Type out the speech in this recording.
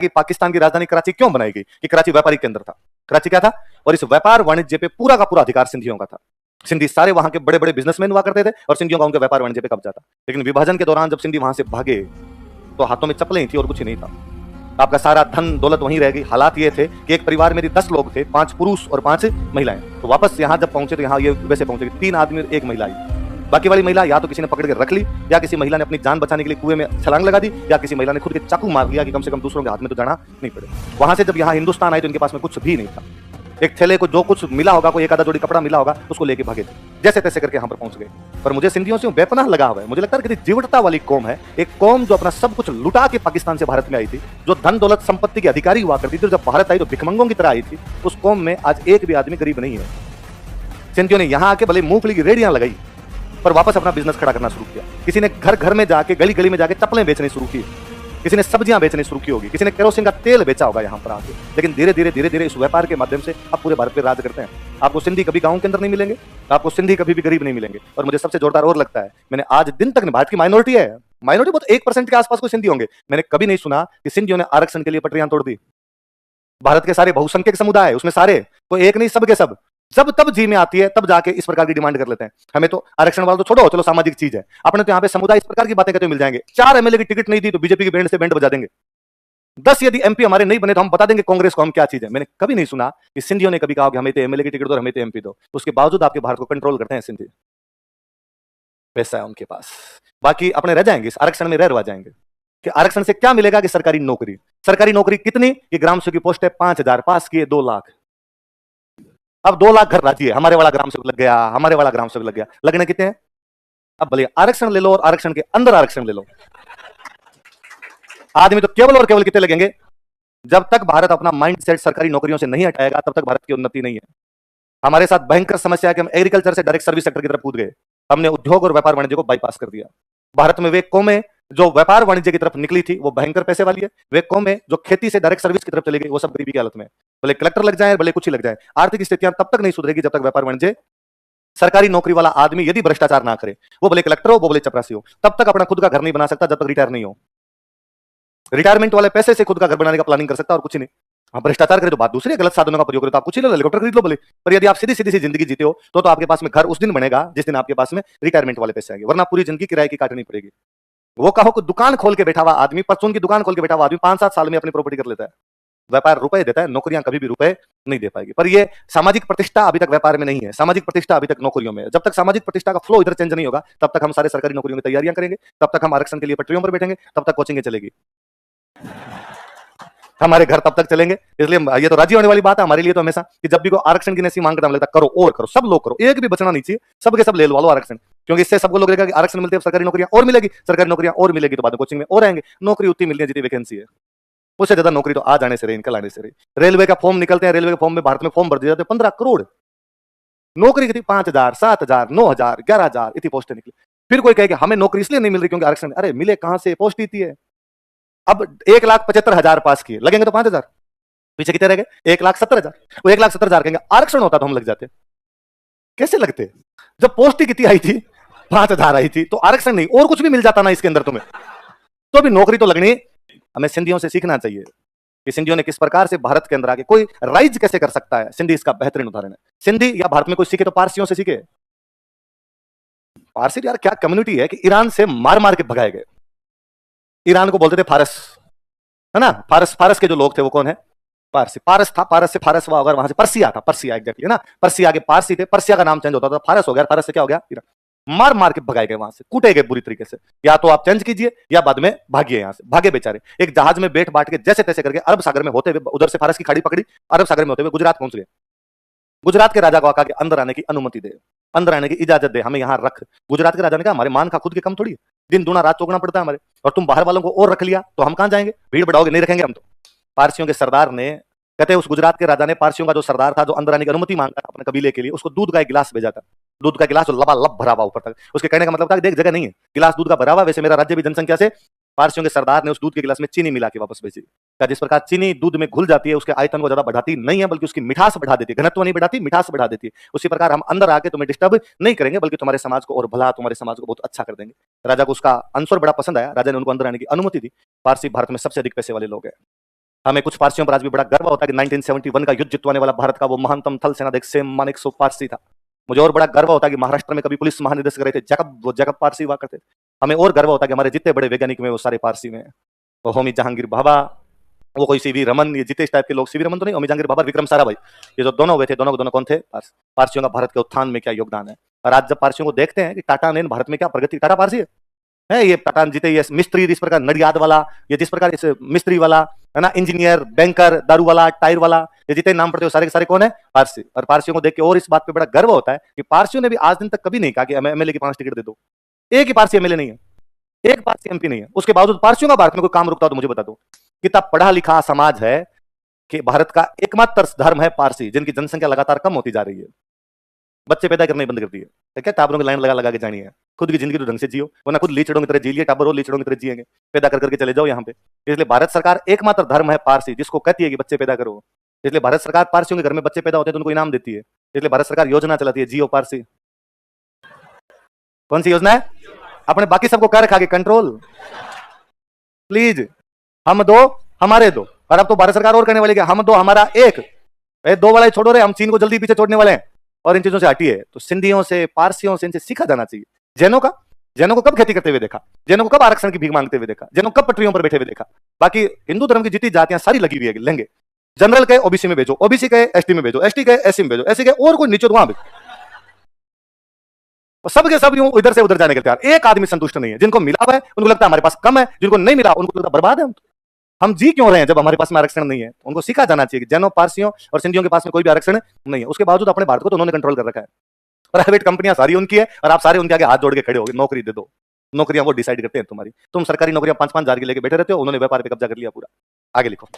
कि पाकिस्तान की राजधानी कराची क्यों बनाई गई कि कराची व्यापारी केंद्र था। कराची क्या था, और इस व्यापार वाणिज्य पे पूरा का पूरा अधिकार सिंधियों का था। सिंधी सारे वहां के बड़े बड़े बिजनेसमैन हुआ करते थे और सिंधियों का उनके व्यापार वाणिज्य पे कब्जा था। लेकिन विभाजन के दौरान जब सिंधी वहां से भागे तो हाथों में चप्पलें थी और कुछ नहीं था। आपका सारा धन दौलत वहीं रह गई। हालात ये थे कि एक परिवार में 10 लोग थे, 5 पुरुष और 5 महिलाएं। तो वापस यहाँ जब पहुंचे तो यहाँ ये वैसे पहुंचे 3 आदमी और 1 महिला आई। बाकी वाली महिला या तो किसी ने पकड़ के रख ली, या किसी महिला ने अपनी जान बचाने के लिए कुएं में छलांग लगा दी, या किसी महिला ने खुद के चाकू मार लिया कि कम से कम दूसरों के हाथ में तो जाना नहीं पड़े। वहां से जब यहाँ हिंदुस्तान आए तो इनके पास में कुछ भी नहीं था। एक थैले को जो कुछ मिला होगा, कोई एक आधा जोड़ी कपड़ा मिला होगा, उसको लेके भागे थे। जैसे तैसे करके यहाँ पर पहुंच गए। पर मुझे सिंधियों से बेपनाह लगा हुआ है। मुझे लगता है कि जीवटता वाली कौम है, एक कौम जो अपना सब कुछ लुटा के पाकिस्तान से भारत में आई थी, जो धन दौलत संपत्ति के अधिकारी हुआ करती थी, जब भारत आई तो भिखमंगों की तरह आई थी। उस कौम में आज एक भी आदमी गरीब नहीं है। सिंधियों ने यहाँ आके भले मूंगफली की रेडियां लगाई, पर वापस अपना बिजनेस खड़ा करना शुरू किया। किसी ने घर घर में जाके, गली गली में जाके चप्पलें बेचनी शुरू की, किसी ने सब्जियां बेचनी शुरू की होगी, किसी ने केरोसिन का तेल बेचा होगा यहाँ पर आके। लेकिन धीरे धीरे इस व्यापार के माध्यम से अब पूरे भारत पे राज करते हैं। आपको सिंधी कभी गांव के अंदर नहीं मिलेंगे, आपको सिंधी कभी भी गरीब नहीं मिलेंगे। और मुझे सबसे जोरदार और लगता है, मैंने आज दिन तक, भारत की माइनॉरिटी है, माइनॉरिटी बहुत 1% के आसपास कोई सिंधी होंगे, मैंने कभी नहीं सुना कि सिंधियों ने आरक्षण के लिए पटरियां तोड़ दी। भारत के सारे बहुसंख्यक समुदाय, उसमें सारे, तो एक नहीं, सब के सब, जब तब जी में आती है तब जाके इस प्रकार की डिमांड कर लेते हैं। हमें तो आरक्षण वाला तो छोड़ो, चलो सामाजिक चीज है, अपने तो यहाँ पे समुदाय इस प्रकार की बातें कहते हुए मिल जाएंगे। 4 एमएलए की टिकट नहीं दी तो बीजेपी के बैंड से बैंड बजा देंगे। 10 यदि एमपी हमारे नहीं बने तो हम बता देंगे कांग्रेस को हम क्या चीज है। मैंने कभी नहीं सुना कि सिंधियों ने कभी कहा कि हमें तो एमएलए की टिकट दो, हमें तो एमपी दो। उसके बावजूद आपके भारत को कंट्रोल करते हैं सिंधी। पैसा है उनके पास, बाकी अपने रह जाएंगे, इस आरक्षण में रह जाएंगे। कि आरक्षण से क्या मिलेगा कि सरकारी नौकरी। सरकारी नौकरी कितनी कि ग्राम सेवक की पोस्ट है 5000, पास किए 2 लाख। अब 2 लाख घर राजी है, हमारे वाला ग्राम सेवक लग गया, हमारे वाला ग्राम सेवक लग गया। लगने कितने हैं? अब भले आरक्षण ले लो और आरक्षण के अंदर आरक्षण ले लो, आदमी तो केवल और केवल कितने लगेंगे। जब तक भारत अपना माइंडसेट सरकारी नौकरियों से नहीं हटाएगा तब तक भारत की उन्नति नहीं है। हमारे साथ भयंकर समस्या है कि हम एग्रीकल्चर से डायरेक्ट सर्विस सेक्टर की तरफ कूद गए। हमने उद्योग और व्यापार वाणिज्य को बाईपास कर दिया। भारत में वे कौमें जो व्यापार वाणिज्य की तरफ निकली थी वो भयंकर पैसे वाली है। वे कौमें जो खेती से डायरेक्ट सर्विस की तरफ चली गई वो सब गरीबी की हालत में। भले कलेक्टर लग जाए, भले कुछ ही लग जाए, आर्थिक स्थितियां तब तक नहीं सुधरेगी जब तक व्यापार वाणिज्य, सरकारी नौकरी वाला आदमी यदि भ्रष्टाचार ना करे, वो भले कलेक्टर हो, वो भले चपरासी हो, तब तक अपना खुद का घर नहीं बना सकता जब तक रिटायर नहीं हो। रिटायरमेंट वाले पैसे से खुद का घर बनाने का प्लानिंग कर सकता और कुछ नहीं। आप भ्रष्टाचार करें तो बात दूसरी है, गलत साधनों का प्रयोग करें तो आप कुछ ही लो, हेलीकॉप्टर खरीद लो भले। पर यदि आप सीधी सीधी सी जिंदगी जीते हो तो आपके पास में घर उस दिन बनेगा जिस दिन आपके पास में रिटायरमेंट वाले पैसे आएंगे, वरना पूरी जिंदगी किराए की काटनी पड़ेगी। वो कहो कि दुकान खोल के बैठा हुआ आदमी, परचून की दुकान खोल के बैठा हुआ आदमी 5-7 साल में अपनी प्रॉपर्टी कर लेता है। व्यापार रुपए देता है, नौकरियां कभी भी रुपए नहीं दे पाएगी। पर ये सामाजिक प्रतिष्ठा अभी तक व्यापार में नहीं है, सामाजिक प्रतिष्ठा अभी तक नौकरियों में है। जब तक सामाजिक प्रतिष्ठा का फ्लो इधर चेंज नहीं होगा तब तक हम सारे सरकारी नौकरियों में तैयारियां करेंगे, तब तक हम आरक्षण के लिए पटरियों पर बैठेंगे, तब तक कोचिंग चलेगी, हमारे घर तब तक चलेंगे। इसलिए ये तो राजी होने वाली बात है हमारे लिए तो हमेशा कि जब भी कोई आरक्षण की नैसी मांग करता लगता करो और करो, सब लोग करो, एक भी बचना नहीं चाहिए, सबके सब ले लो आरक्षण। क्योंकि इससे सबको लोग रहेगा कि आरक्षण मिलते हैं, सरकारी नौकरियां और मिलेगी, सरकारी नौकरियां और मिलेगी तो बाद में कोचिंग में और आएंगे। नौकरी उतनी मिलनी है जितनी वैकेंसी है, उससे ज्यादा नौकरी तो आ जाने से रही, निकल आने से रही। रेलवे का फॉर्म निकलते हैं, रेलवे के फॉर्म में भारत में फॉर्म भर दिए जाते हैं 15 करोड़। नौकरी कितनी 5000, 7000, 9000, 11000 इतनी पोस्टें निकली। फिर कोई कहे कि हमें नौकरी इसलिए नहीं मिल रही क्योंकि आरक्षण। अरे मिले कहां से, पोस्ट इतनी है। अब 1,75,000 पास किए, लगेंगे तो 5000, पीछे कितने रह गए 1,70,000। वो 1,70,000 कहेंगे अआरक्षण होता तो हम लग जाते। कैसे लगते? जब पोस्ट ही कितनी आई थी, 5000 आई थी, तो आरक्षण नहीं और कुछ भी मिल जाता ना इसके अंदर तुम्हें, तो अभी नौकरी तो लगनी। हमें सिंधियों से सीखना चाहिए कि सिंधियों ने किस प्रकार से भारत के अंदर आके कोई राइज कैसे कर सकता है। सिंधी इसका बेहतरीन उदाहरण है। सिंधी या भारत में कोई सीखे तो पारसियों से सीखे। पारसी यार क्या कम्युनिटी है कि ईरान से मार मार के भगाए गए। ईरान को बोलते थे फारस, है ना। फारस के जो लोग थे वो कौन है? पारसी। पारस था, पारस से फारस हुआ, अगर वहां से पर्सिया था, पर्सिया एग्जैक्टली, है ना। पर्सिया के पारसी थे, पर्सिया का नाम चेंज होता था, फारस हो गया, फारस से क्या हो गया ईरान। मार मार के भगाए गए, वहां से कूटे गए बुरी तरीके से। या तो आप चेंज कीजिए या बाद में भागिए यहां से। भागे बेचारे, एक जहाज में बैठ बांट के जैसे तैसे करके अरब सागर में होते हुए, उधर से फारस की खाड़ी पकड़ी, अरब सागर में होते हुए गुजरात पहुंच गए। गुजरात के राजा को आका के अंदर आने की अनुमति दे, अंदर आने की इजाजत दे, हमें यहां रख। गुजरात के राजा ने कहा हमारे मान खा खुद के कम थोड़ी, दिन दूना रात चौगुना पड़ता है हमारे, और तुम बाहर वालों को और रख लिया तो हम कहां जाएंगे, भीड़ बढ़ाओगे, नहीं रखेंगे हम तो। पारसियों के सरदार ने, कहते हैं उस गुजरात के राजा ने पारसियों का जो सरदार था, जो अंदर आने की अनुमति मांगता अपने कबीले के लिए, उसको दूध का एक गिलास भेजा था। दूध का गिलास जो लबालब भरा हुआ ऊपर तक। उसके कहने का मतलब था देख जगह नहीं है, गिलास दूध का भरा हुआ, वैसे मेरा राज्य भी जनसंख्या से। पारसियों के सरदार ने उस दूध के गिलास में चीनी मिला के वापस भेजी। जिस प्रकार चीनी दूध में घुल जाती है, उसके आयतन को ज्यादा बढ़ाती नहीं है बल्कि उसकी मिठास बढ़ा देती है, घनत्व नहीं बढ़ाती, मिठास बढ़ा देती है। उसी प्रकार हम अंदर आके तुम्हें डिस्टर्ब नहीं करेंगे बल्कि तुम्हारे समाज को और भला, तुम्हारे समाज को बहुत अच्छा कर देंगे। राजा को उसका आंसर बड़ा पसंद आया, राजा ने उनको अंदर आने की अनुमति दी। पारसी भारत में सबसे अधिक पैसे वाले लोग हैं। हमें कुछ पारसियों पर आज भी बड़ा गर्व होता है कि 1971 का युद्ध जितवाने वाला भारत का वो महानतम थल सेनाध्यक्ष सेम मानेकशॉ पारसी था। मुझे और बड़ा गर्व होता है कि महाराष्ट्र में कभी पुलिस महानिदेशक रहे थे वो जैकब पारसी हुआ करते थे। हमें और गर्व होता है कि हमारे जितने बड़े वैज्ञानिक में वो सारे पारसी में हैं। वो होमी जहांगीर भाभा, वो कोई सीवी रमन, ये जितने इस टाइप के लोग, सीवी रमन तो नहीं, होमी जहांगीर भाभा, विक्रम साराभाई, ये जो दोनों हुए थे, दोनों के दोनों कौन थे? पारसियों का भारत के उत्थान में क्या योगदान है। और आज जब पारसियों को देखते हैं कि टाटा ने भारत में क्या प्रगति, टाटा पारसी है ये टाटा जीते, ये मिस्त्री जिस प्रकार नडियाद वाला, ये जिस प्रकार इस मिस्त्री वाला है ना, इंजीनियर, बैंकर, दारू वाला, टायर वाला, ये जितने नाम पड़ते हो सारे के सारे कौन है? पारसी। और पारसियों को देख के और इस बात पे बड़ा गर्व होता है कि पारसियों ने भी आज दिन तक कभी नहीं कहा कि एमएलए की 5 टिकट दे दो। एक ही पारसी एमएलए नहीं है, एक पारसी एमपी नहीं है। उसके बावजूद पारसियों का भारत में कोई काम रुकता हो तो मुझे बता दो। कितना पढ़ा लिखा समाज है कि भारत का एकमात्र धर्म है पारसी, जिनकी जनसंख्या लगातार कम होती जा रही है। बच्चे पैदा करने बंद कर दिए, ठीक है, टाबरों की लाइन लगा लगा के जानी है। खुद की जिंदगी तो ढंग से जियो, वरना खुद लीचड़ों की तरह जी लिए, टाबर हो लीचड़ों की तरह जिएंगे, पैदा कर करके चले जाओ यहाँ पे। इसलिए भारत सरकार एकमात्र धर्म है पारसी, जिसको कहती है कि बच्चे पैदा करो। इसलिए भारत सरकार पारसियों के घर में बच्चे पैदा होते हैं तो उनको इनाम देती है। इसलिए भारत सरकार योजना चलाती है, जियो पारसी। कौन सी योजना है? अपने बाकी सबको कर रखा के कंट्रोल, प्लीज हम दो हमारे दो। और अब तो भारत सरकार और कहने वाली है हम दो हमारा एक। दो वाला छोड़ो रे, हम चीन को जल्दी पीछे छोड़ने वाले हैं और इन चीजों से हटिए। तो सिंधियों से, पारसियों से, इनसे सीखा जाना चाहिए। जैनों को कब खेती करते हुए देखा? जैनों को कब आरक्षण की भीख मांगते हुए देखा? जैनों को कब पटरियों पर बैठे हुए देखा? बाकी हिंदू धर्म की जितनी जातियां सारी लगी हुई है, लेंगे। जनरल के ओबीसी में भेजो, ओबीसी के एसटी में भेजो, एसटी के एससी में भेजो, एससी के और कोई नीचे वहां भेजो। सब के सब यूं इधर से उधर जाने के तैयार। एक आदमी संतुष्ट नहीं है। जिनको मिला हुआ है उनको लगता है हमारे पास कम है, जिनको नहीं मिला उनको लगता बर्बाद है। हम जी क्यों रहे हैं जब हमारे पास में आरक्षण नहीं है? उनको सीखा जाना चाहिए कि जैनों, पारसियों और सिंधियों के पास में कोई भी आरक्षण नहीं है। उसके बावजूद अपने भारत को तो उन्होंने कंट्रोल कर रखा है। प्राइवेट कंपनियां सारी उनकी है और आप सारे उनके आगे हाथ जोड़ के खड़े हो गए, नौकरी दे दो। नौकरियां वो डिसाइड करते हैं तुम्हारी। तुम सरकारी नौकरियां 5-5 हजार की लेके बैठे रहते हो, उन्होंने व्यापार पे कब्जा कर लिया पूरा। आगे लिखो।